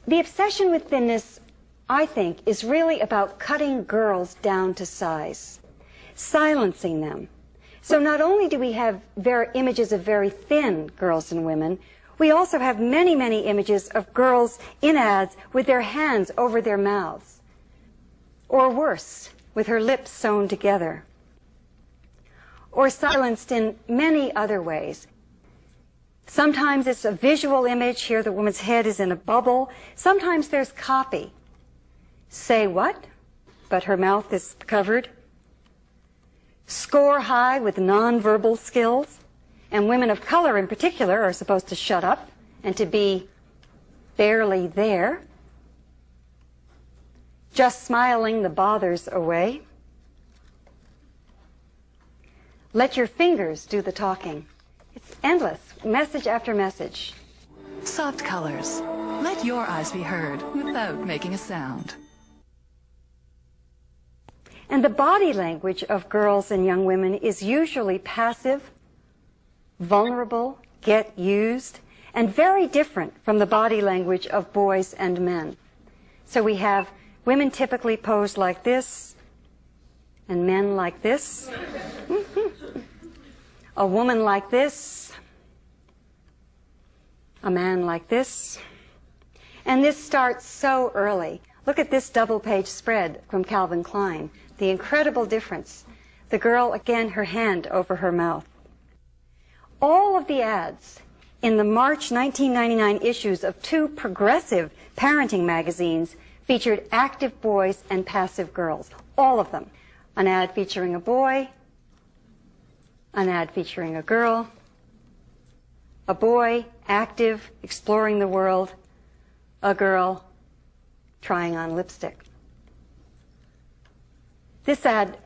The obsession with thinness, I think, is really about cutting girls down to size, silencing them. So not only do we have images of very thin girls and women, we also have many, many images of girls in ads with their hands over their mouths, or worse, with her lips sewn together, or silenced in many other ways. Sometimes it's a visual image. Here the woman's head is in a bubble. Sometimes there's copy. Say what? But her mouth is covered. Score high with nonverbal skills. And women of color in particular are supposed to shut up and to be barely there. Just smiling the bothers away. Let your fingers do the talking. It's endless, message after message. Soft colors. Let your eyes be heard without making a sound. And the body language of girls and young women is usually passive, vulnerable, get used, and very different from the body language of boys and men. So we have women typically posed like this, and men like this. A woman like this, a man like this. And this starts so early. Look at this double-page spread from Calvin Klein. The incredible difference. The girl, again, her hand over her mouth. All of the ads in the March 1999 issues of two progressive parenting magazines featured active boys and passive girls. All of them. An ad featuring a boy, an ad featuring a girl, a boy, active, exploring the world, a girl, trying on lipstick. This ad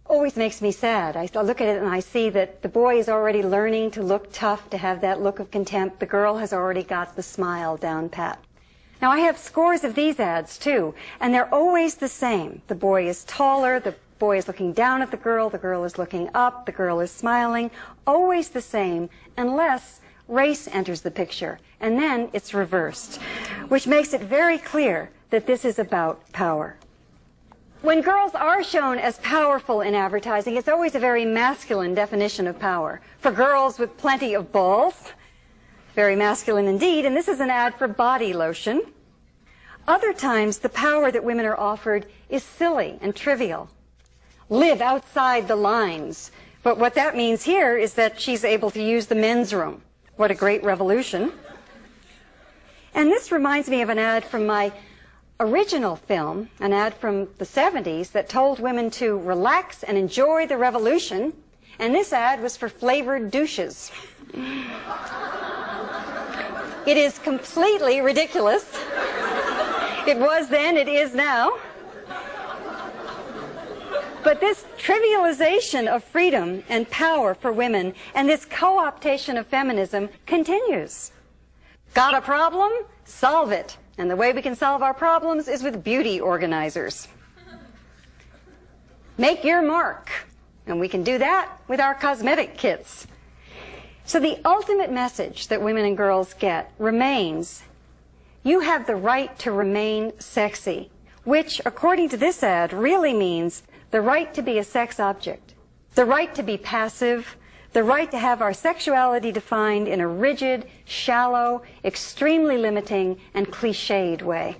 always makes me sad. I look at it and I see that the boy is already learning to look tough, to have that look of contempt. The girl has already got the smile down pat. Now, I have scores of these ads, too, and they're always the same. The boy is taller, the boy is looking down at the girl is looking up, the girl is smiling. Always the same, unless race enters the picture, and then it's reversed, which makes it very clear that this is about power. When girls are shown as powerful in advertising, it's always a very masculine definition of power. For girls with plenty of balls, very masculine indeed, and this is an ad for body lotion. Other times, the power that women are offered is silly and trivial. Live outside the lines. But what that means here is that she's able to use the men's room. What a great revolution. And this reminds me of an ad from my original film, an ad from the 70s that told women to relax and enjoy the revolution. And this ad was for flavored douches. It is completely ridiculous. It was then, it is now. But this trivialization of freedom and power for women and this co-optation of feminism continues. Got a problem? Solve it. And the way we can solve our problems is with beauty organizers. Make your mark. And we can do that with our cosmetic kits. So the ultimate message that women and girls get remains, you have the right to remain sexy, which, according to this ad, really means the right to be a sex object, the right to be passive, the right to have our sexuality defined in a rigid, shallow, extremely limiting, and cliched way.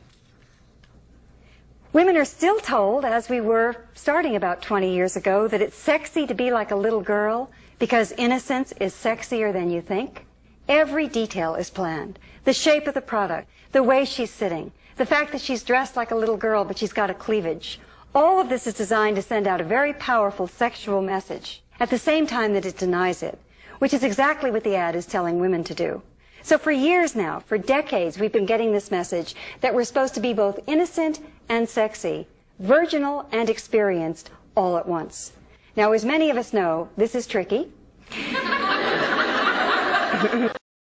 Women are still told, as we were starting about 20 years ago, that it's sexy to be like a little girl because innocence is sexier than you think. Every detail is planned. The shape of the product, the way she's sitting, the fact that she's dressed like a little girl but she's got a cleavage. All of this is designed to send out a very powerful sexual message at the same time that it denies it, which is exactly what the ad is telling women to do. So for years now, for decades, we've been getting this message that we're supposed to be both innocent and sexy, virginal and experienced all at once. Now, as many of us know, this is tricky.